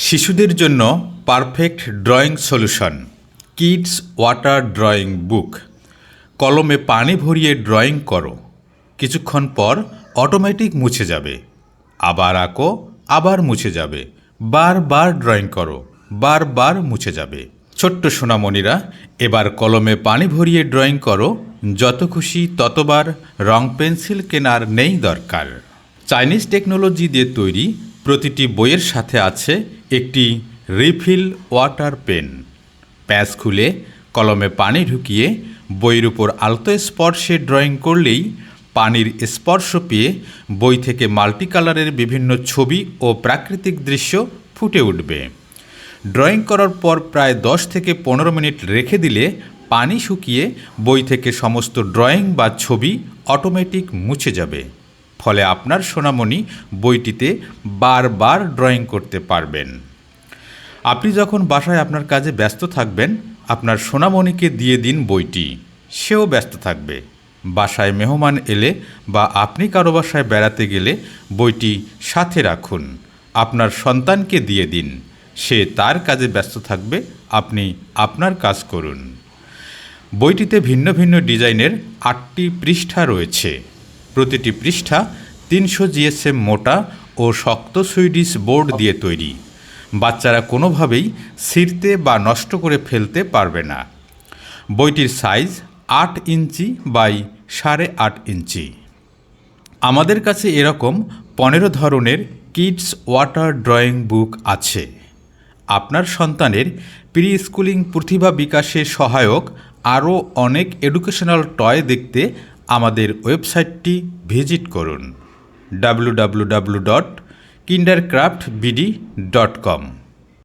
শিশুদের জন্য perfect drawing solution kids water drawing book. কলমে পানি ভরিয়ে ড্রয়িং করো, কিছুক্ষণ পর অটোমেটিক মুছে যাবে। আবার আঁকো, আবার মুছে যাবে। বারবার ড্রয়িং করো, বারবার মুছে যাবে। ছোট্ট সোনামণিরা, এবার কলমে পানি ভরিয়ে ড্রয়িং করো, যত খুশি ততবার। রং পেন্সিল কেনার নেই দরকার। চাইনিজ টেকনোলজি দিয়ে তৈরি প্রতিটি বইয়ের সাথে আছে একটি রিফিল ওয়াটার পেন। প্যাচ খুলে কলমে পানি ঢুকিয়ে বইয়ের উপর আলতো স্পর্শে ড্রয়িং করলেই পানির স্পর্শ পেয়ে বই থেকে মাল্টি কালারের বিভিন্ন ছবি ও প্রাকৃতিক দৃশ্য ফুটে উঠবে। ড্রয়িং করার পর প্রায় 10 থেকে 15 মিনিট রেখে দিলে পানি শুকিয়ে বই থেকে সমস্ত ড্রয়িং বা ছবি অটোমেটিক মুছে যাবে। ফলে আপনার সোনামণি বইটিতে বারবার ড্রয়িং করতে পারবেন। আপনি যখন বাসায় আপনার কাজে ব্যস্ত থাকবেন, আপনার সোনামণিকে দিয়ে দিন বইটি, সেও ব্যস্ত থাকবে। বাসায় মেহমান এলে বা আপনি কারো বাসায় বেড়াতে গেলে বইটি সাথে রাখুন। আপনার সন্তানকে দিয়ে দিন, সে তার কাজে ব্যস্ত থাকবে, আপনি আপনার কাজ করুন। বইটিতে ভিন্ন ভিন্ন ডিজাইনের 8টি পৃষ্ঠা রয়েছে। প্রতিটি পৃষ্ঠা 300 জিএসএম মোটা ও শক্ত সুইডিশ বোর্ড দিয়ে তৈরি। বাচ্চারা কোনোভাবেই ছিঁড়তে বা নষ্ট করে ফেলতে পারবে না। বইটির সাইজ 8 ইঞ্চি বাই 8.5 ইঞ্চি। আমাদের কাছে এরকম 15 ধরনের কিডস ওয়াটার ড্রয়িং বুক আছে। আপনার সন্তানের প্রি স্কুলিং প্রতিভা বিকাশে সহায়ক আরও অনেক এডুকেশনাল টয় দেখতে আমাদের ওয়েবসাইটটি ভিজিট করুন www.kindercraftbd.com।